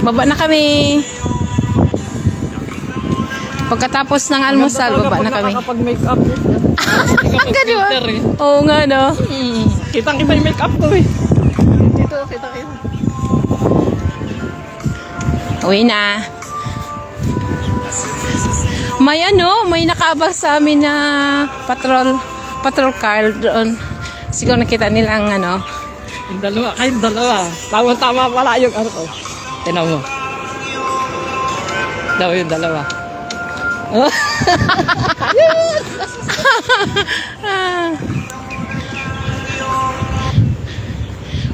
Baba na kami. Pagkatapos ng almusal, baba na kami. Nakakapag-makeup. Ganun. Oo nga, no? Kitang-kita yung makeup ko eh. Dito, kita-kita. Uwi na. May may nakaabang sa amin na patrol car doon. Siguro nakita nilang Yung dalawa, kayong dalawa. Tama-tama pala yung ano ko. Tinan mo. Daw yung dalawa.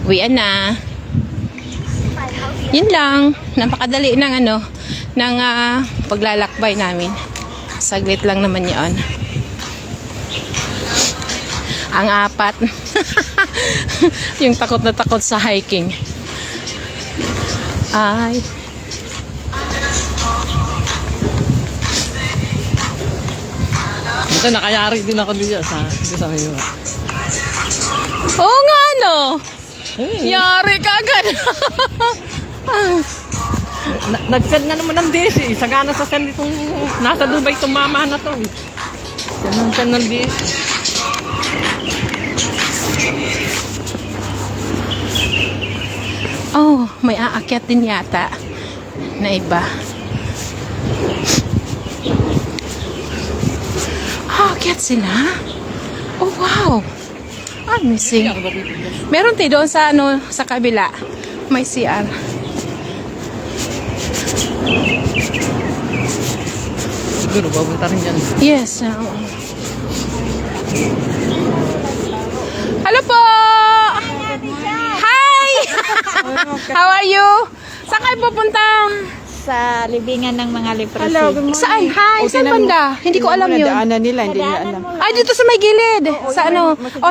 Uwian na. Yun lang. Napakadali ng ng paglalakbay namin. Saglit lang naman yun. Ang apat. Yung takot na takot sa hiking. Ay. Ito, nakayari din ako dito sa iyo. Oo nga, Yari ka agad. Nag-send na naman ng DC. Sagana sa send itong nasa Dubai itong mama na to. Send ng DC. Oh, may aakyat din yata na iba. Aakyat sila? Oh, wow. Amazing. Meron tayo doon sa sa kabila. May CR. Siguro, babuta rin yan. Yes. Hello po! Hi! How are you? Saan kayo pupunta? Sa libingan ng mga leprosi. Hello, good morning. Saan? Hi! Saan banda? Hindi ko alam yun. Daanan nila, hindi nila alam. Ay, dito sa may gilid. Sa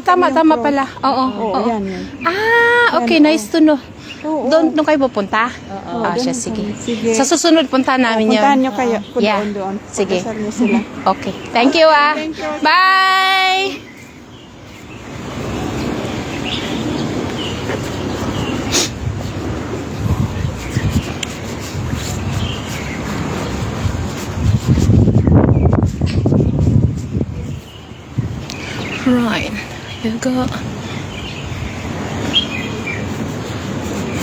tama pala. Oo. Yan, yan. Okay. Nice to know. Oo. Doon kayo pupunta? Siya, sige. Sa susunod, punta namin yun. Puntahan nyo kayo kung Yeah. doon. Sige. Pagkasal nyo sila. Okay. Thank you, Bye! Right. Here we go.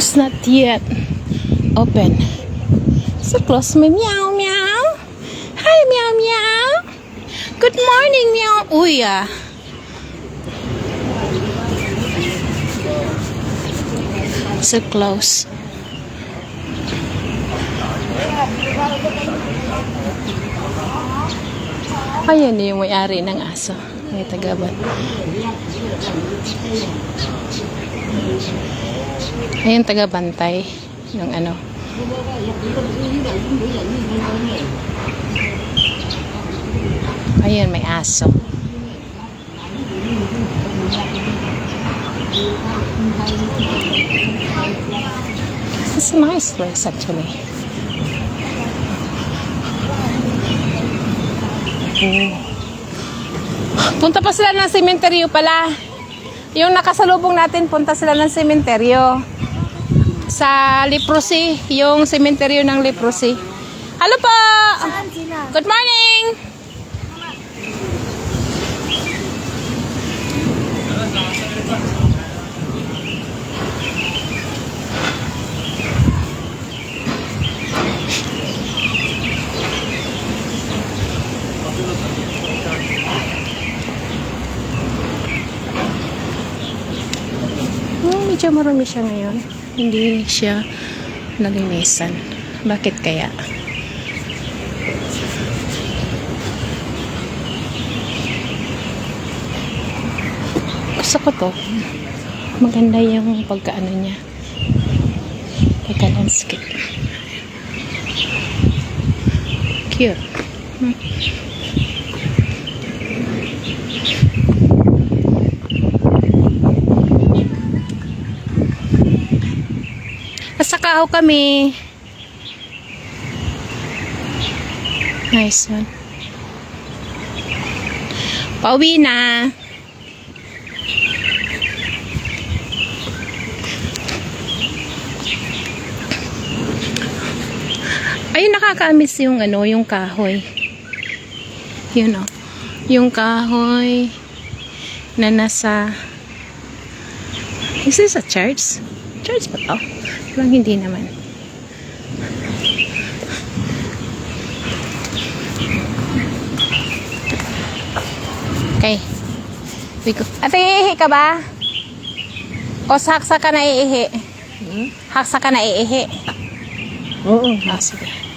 It's not yet open. So close. May meow meow. Hi meow meow. Good morning meow. Uy So close. Ayan yung may-ari ng aso. May tagaban. Ayan tagabantay ng Ayan may aso. It's a nice place actually. Punta pa sila ng sementeryo pala. Yung nakasalubong natin, punta sila ng sementeryo. Sa leprosi, yung sementeryo ng leprosi. Hello po! Saan sila? Good morning! Medyo marami siya ngayon. Hindi siya nalinisan. Bakit kaya? Gusto ko to. Maganda yung pagkaano niya. Pagka-landscape. Cute. Nasa Kaho kami. Nice one. Pauwi na. nakaka-miss yung ano, yung kahoy. Yun o. Yung kahoy na nasa... Is this a church? Church ba to? Parang hindi naman. Okay. We go. Ate, iihi ka ba? O saksa ka na iihi? Haksa ka na iihi? Oo. Ah, sige.